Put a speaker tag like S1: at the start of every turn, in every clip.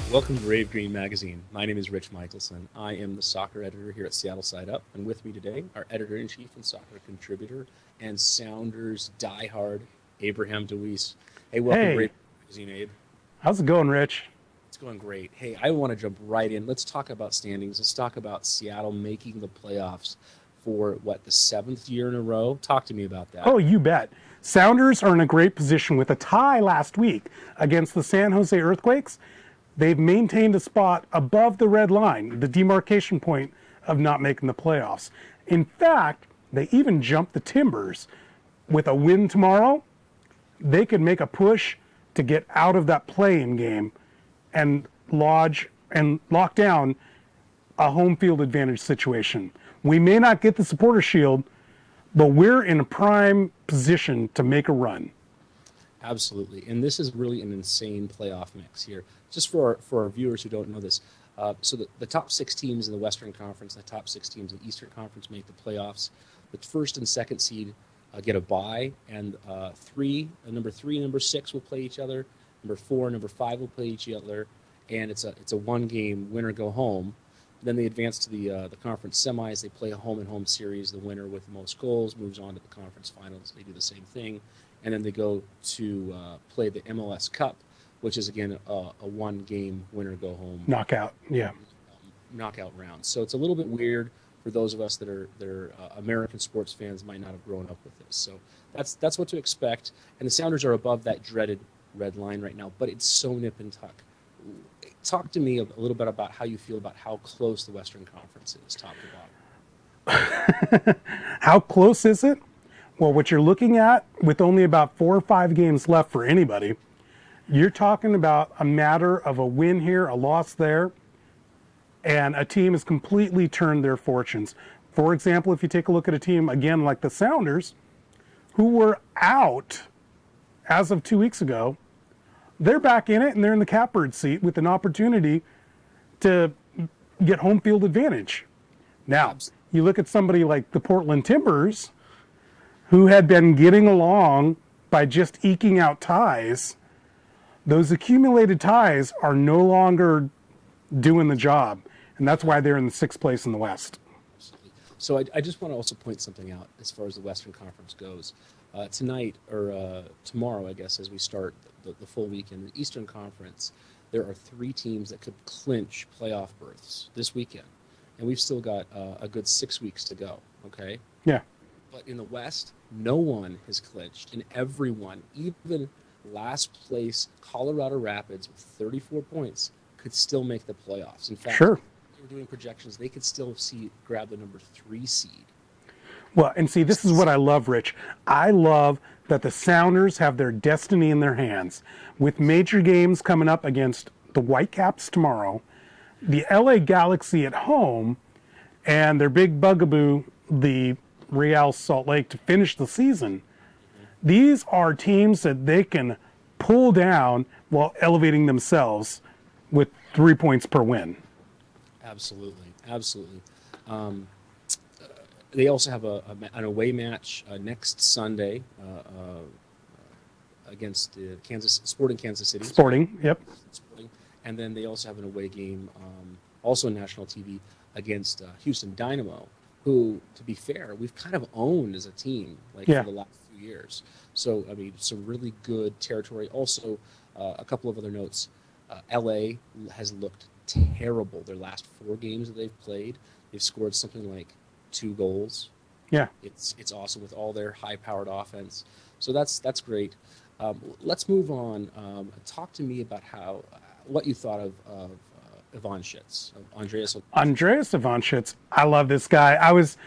S1: Welcome to Rave Green Magazine. My name is Rich Michelson. I am the soccer editor here at Seattle Side Up, and with me today, our editor-in-chief and soccer contributor and Sounders diehard, Abraham DeWeese. Hey, welcome to Rave Green Magazine, Abe.
S2: How's it going, Rich?
S1: It's going great. Hey, I want to jump right in. Let's talk about standings. Let's talk about Seattle making the playoffs for, the seventh year in a row? Talk to me about that.
S2: Oh, you bet. Sounders are in a great position with a tie last week against the San Jose Earthquakes. They've maintained a spot above the red line, the demarcation point of not making the playoffs. In fact, they even jumped the Timbers. With a win tomorrow, they could make a push to get out of that play-in game and lock down a home field advantage situation. We may not get the supporter shield, but we're in a prime position to make a run.
S1: Absolutely. And this is really an insane playoff mix here. Just for our viewers who don't know this, so the top six teams in the Western Conference, the top six teams in the Eastern Conference make the playoffs. The first and second seed get a bye, and number three and number six will play each other. Number four and number five will play each other, and it's a one-game winner go home. Then they advance to the conference semis. They play a home-and-home series. The winner with the most goals moves on to the conference finals. They do the same thing. And then they go to play the MLS Cup, which is, again, a one-game winner-go-home.
S2: Knockout, yeah.
S1: Knockout round. So it's a little bit weird for those of us that are American sports fans, might not have grown up with this. So that's what to expect. And the Sounders are above that dreaded red line right now, but it's so nip and tuck. Talk to me a little bit about how you feel about how close the Western Conference is, top to
S2: bottom. How close is it? Well, what you're looking at, with only about 4 or 5 games left for anybody, you're talking about a matter of a win here, a loss there, and a team has completely turned their fortunes. For example, if you take a look at a team, again, like the Sounders, who were out as of 2 weeks ago, they're back in it, and they're in the catbird seat with an opportunity to get home field advantage. Now, you look at somebody like the Portland Timbers, who had been getting along by just eking out ties. Those accumulated ties are no longer doing the job, and that's why they're in the 6th place in the West.
S1: So I just want to also point something out as far as the Western Conference goes. Tonight, or tomorrow, I guess, as we start the full week in the Eastern Conference, there are 3 teams that could clinch playoff berths this weekend. And we've still got a good 6 weeks to go, okay?
S2: Yeah.
S1: But in the West, no one has clinched, and everyone, even last place Colorado Rapids with 34 points, could still make the playoffs. In fact,
S2: sure.
S1: We're doing projections, they could still grab the number 3 seed.
S2: Well, and see, this is what I love, Rich. I love that the Sounders have their destiny in their hands. With major games coming up against the Whitecaps tomorrow, the LA Galaxy at home, and their big bugaboo, the Real Salt Lake, to finish the season. These are teams that they can pull down while elevating themselves with 3 points per win.
S1: Absolutely. They also have an away match next Sunday against Sporting Kansas City.
S2: Sporting, yep.
S1: Sporting. And then they also have an away game, also on national TV, against Houston Dynamo, who, to be fair, we've kind of owned as a team for the last few years. So, I mean, some really good territory. Also, a couple of other notes. LA has looked terrible their last 4 games that they've played. They've scored something like 2 goals.
S2: Yeah.
S1: It's awesome with all their high-powered offense. So that's great. Let's move on. Talk to me about what you thought of Ivanschitz, Andreas
S2: Ivanschitz. I love this guy. I was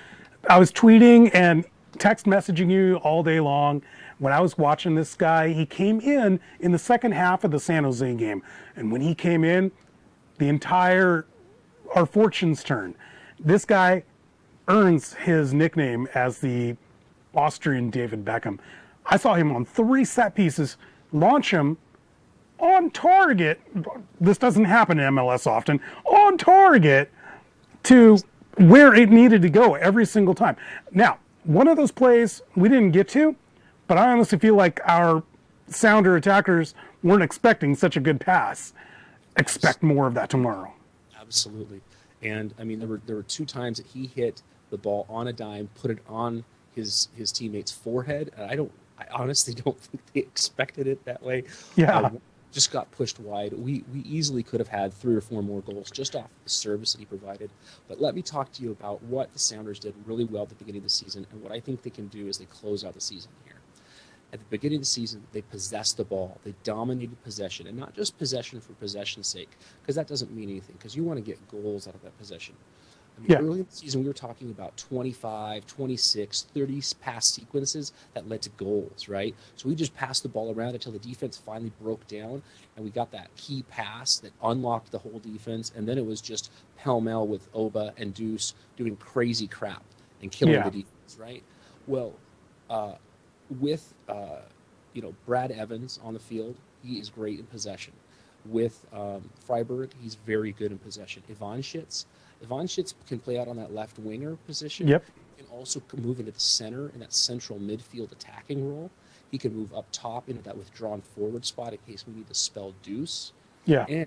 S2: tweeting and text messaging you all day long when I was watching this guy. He came in the second half of the San Jose game, and when he came in, our fortunes turned. This guy earns his nickname as the Austrian David Beckham. I saw him on 3 set pieces launch him on target. This doesn't happen in MLS often. On target to where it needed to go every single time. Now, one of those plays we didn't get to, but I honestly feel like our Sounder attackers weren't expecting such a good pass. expect more of that tomorrow.
S1: Absolutely. And I mean, there were two times that he hit the ball on a dime, put it on his teammate's forehead. And I honestly don't think they expected it that way.
S2: Yeah.
S1: Just got pushed wide. We easily could have had three or four more goals just off the service that he provided. But let me talk to you about what the Sounders did really well at the beginning of the season and what I think they can do as they close out the season here. At the beginning of the season, they possessed the ball. They dominated possession, and not just possession for possession's sake, because that doesn't mean anything, because you want to get goals out of that possession. I mean,
S2: Yeah.
S1: early in the season, we were talking about 25, 26, 30 pass sequences that led to goals, right? So we just passed the ball around until the defense finally broke down, and we got that key pass that unlocked the whole defense, and then it was just pell-mell with Oba and Deuce doing crazy crap and killing
S2: Yeah.
S1: the defense, right? Well, with Brad Evans on the field, he is great in possession. With Freiburg, he's very good in possession. Ivan Schitz can play out on that left winger position.
S2: Yep.
S1: He can also move into the center in that central midfield attacking role. He can move up top into that withdrawn forward spot in case we need to spell Deuce.
S2: Yeah.
S1: And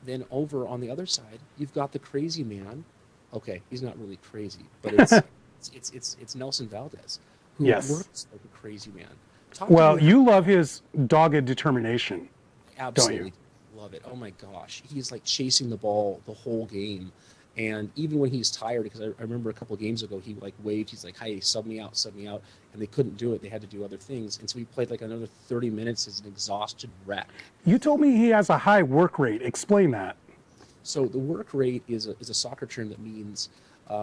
S1: then over on the other side, you've got the crazy man. Okay, he's not really crazy, but it's Nelson Valdez, who
S2: Yes.
S1: works like a crazy man.
S2: Well, you love his dogged determination.
S1: Absolutely love it. Oh my gosh, he's like chasing the ball the whole game, and even when he's tired, because I remember a couple of games ago he like waved. He's like, "Hey, sub me out," and they couldn't do it. They had to do other things, and so he played like another 30 minutes as an exhausted wreck.
S2: You told me he has a high work rate. Explain that.
S1: So the work rate is a soccer term that means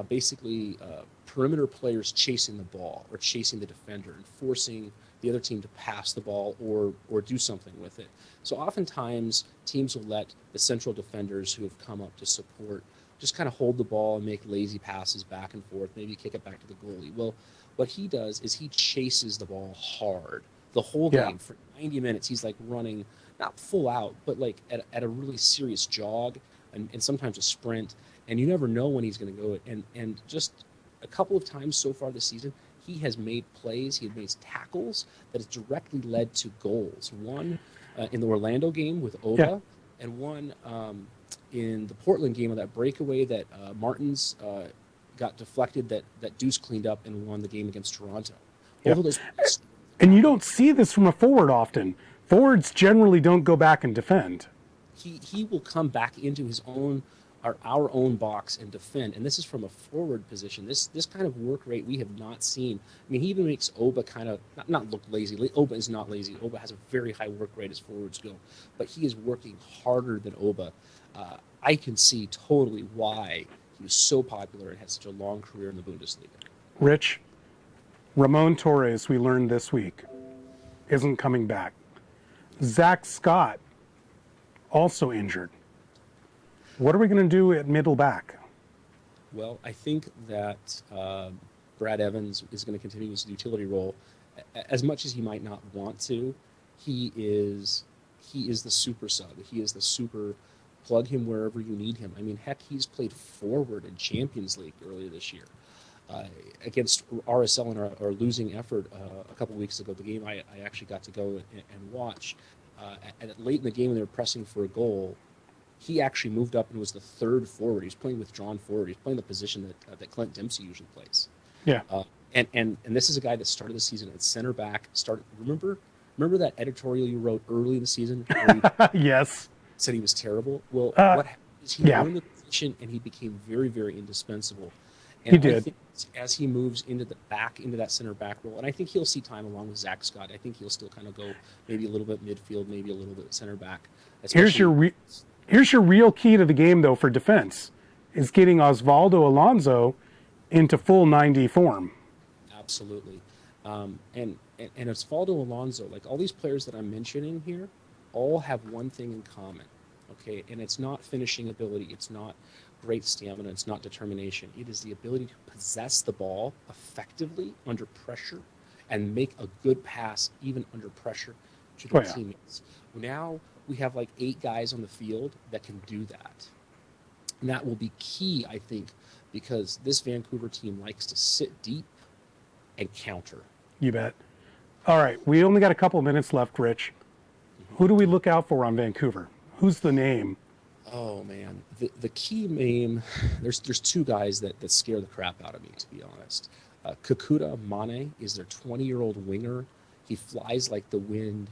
S1: basically perimeter players chasing the ball or chasing the defender and forcing the other team to pass the ball or do something with it. So oftentimes teams will let the central defenders who have come up to support just kind of hold the ball and make lazy passes back and forth, maybe kick it back to the goalie. Well, what he does is he chases the ball hard the whole game for 90 minutes. He's like running, not full out, but like at a really serious jog and sometimes a sprint. And you never know when he's going to go. And just a couple of times so far this season, he has made plays, he has made tackles that has directly led to goals. One in the Orlando game with Oba, and one in the Portland game of that breakaway that Martins got deflected that Deuce cleaned up and won the game against Toronto. Both of those.
S2: And you don't see this from a forward often. Forwards generally don't go back and defend.
S1: He will come back into his own our own box and defend, and this is from a forward position. This kind of work rate we have not seen. I mean, he even makes Oba kind of not look lazy. Oba is not lazy. Oba has a very high work rate as forwards go, but he is working harder than Oba. I can see totally why he was so popular and had such a long career in the Bundesliga.
S2: Rich, Ramon Torres, we learned this week, isn't coming back. Zach Scott, also injured. What are we going to do at middle back?
S1: Well, I think that Brad Evans is going to continue his utility role. As much as he might not want to, he is the super sub. He is the super plug him wherever you need him. I mean, heck, he's played forward in Champions League earlier this year. Against RSL in our losing effort a couple weeks ago, the game I actually got to go and watch. Late in the game when they were pressing for a goal, he actually moved up and was the third forward. He was playing withdrawn forward. He's playing the position that Clint Dempsey usually plays.
S2: Yeah.
S1: And this is a guy that started the season at center back. Remember that editorial you wrote early in the season?
S2: Yes.
S1: Said he was terrible. Well, what happened is he learned the position and he became very, very indispensable. And
S2: he did.
S1: I think as he moves into that center back role, and I think he'll see time along with Zach Scott. I think he'll still kind of go maybe a little bit midfield, maybe a little bit center back.
S2: Here's your real key to the game, though, for defense, is getting Osvaldo Alonso into full 90 form.
S1: Absolutely. And Osvaldo Alonso, like all these players that I'm mentioning here, all have one thing in common, okay? And it's not finishing ability. It's not great stamina. It's not determination. It is the ability to possess the ball effectively under pressure and make a good pass even under pressure to their teammates. Now we have like 8 guys on the field that can do that. And that will be key, I think, because this Vancouver team likes to sit deep and counter.
S2: You bet. All right, we only got a couple minutes left, Rich. Who do we look out for on Vancouver? Who's the name?
S1: Oh man, the key name. There's two guys that scare the crap out of me, to be honest. Kakuta Mane is their 20-year-old winger. He flies like the wind.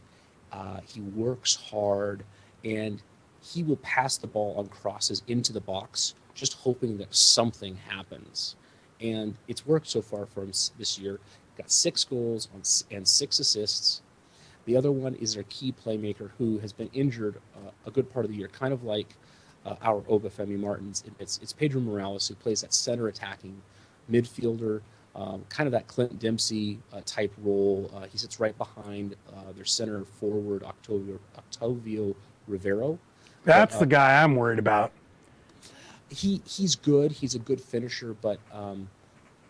S1: He works hard, and he will pass the ball on crosses into the box, just hoping that something happens. And it's worked so far for him this year. Got 6 goals and 6 assists. The other one is their key playmaker who has been injured a good part of the year, kind of like our Obafemi Martins. It's Pedro Morales, who plays that center attacking midfielder, kind of that Clint Dempsey type role. He sits right behind their center forward, Octavio Rivero.
S2: That's the guy I'm worried about.
S1: He's good. He's a good finisher, but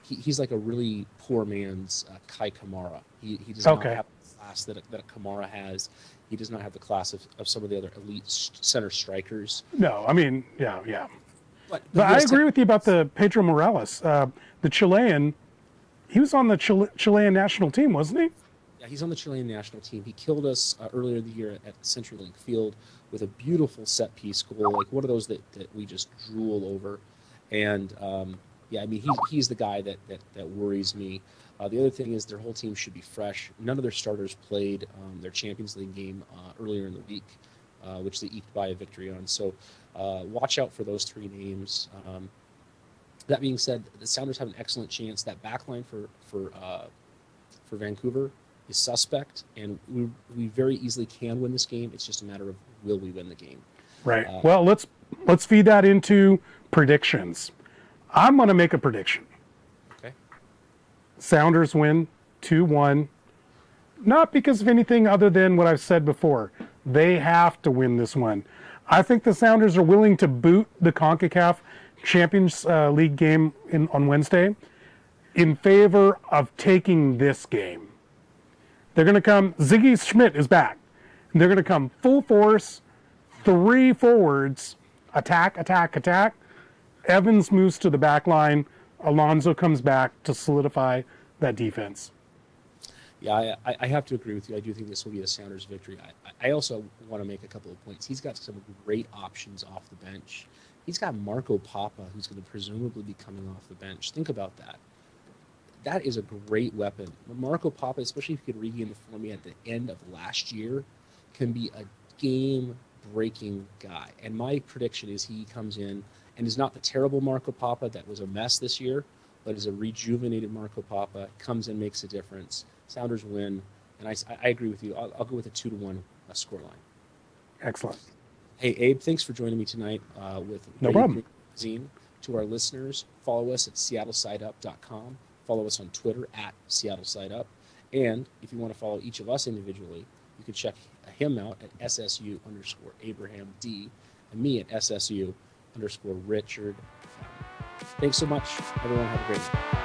S1: he's like a really poor man's Kai Kamara. He does not have the class that a Kamara has. He does not have the class of some of the other elite center strikers.
S2: No, I mean, yeah.
S1: But
S2: I agree with you about the Pedro Morales, the Chilean. He was on the Chilean national team, wasn't he?
S1: Yeah, he's on the Chilean national team. He killed us earlier in the year at CenturyLink Field with a beautiful set piece goal, like one of those that we just drool over. And yeah, I mean, he's the guy that worries me. The other thing is their whole team should be fresh. None of their starters played their Champions League game earlier in the week, which they eked by a victory on. So watch out for those 3 names. That being said, the Sounders have an excellent chance. That backline for Vancouver is suspect, and we very easily can win this game. It's just a matter of will we win the game.
S2: Right. Well, let's feed that into predictions. I'm going to make a prediction.
S1: Okay.
S2: Sounders win 2-1. Not because of anything other than what I've said before. They have to win this one. I think the Sounders are willing to boot the CONCACAF Champions League game on Wednesday in favor of taking this game. They're going to come, Ziggy Schmidt is back. They're going to come full force, 3 forwards, attack. Evans moves to the back line. Alonso comes back to solidify that defense.
S1: Yeah, I have to agree with you. I do think this will be the Sounders' victory. I also want to make a couple of points. He's got some great options off the bench. He's got Marco Papa, who's going to presumably be coming off the bench. Think about that. That is a great weapon. Marco Papa, especially if he could regain the form he had at the end of last year, can be a game-breaking guy. And my prediction is he comes in and is not the terrible Marco Papa that was a mess this year, but is a rejuvenated Marco Papa, comes in, makes a difference. Sounders win, and I agree with you. I'll go with a 2-1 scoreline.
S2: Excellent.
S1: Hey, Abe, thanks for joining me tonight with
S2: No problem.
S1: Magazine. To our listeners, follow us at seattleside.up.com. Follow us on Twitter at SeattleSideUp. And if you want to follow each of us individually, you can check him out at SSU_Abraham D and me at SSU_Richard. Thanks so much, everyone. Have a great night.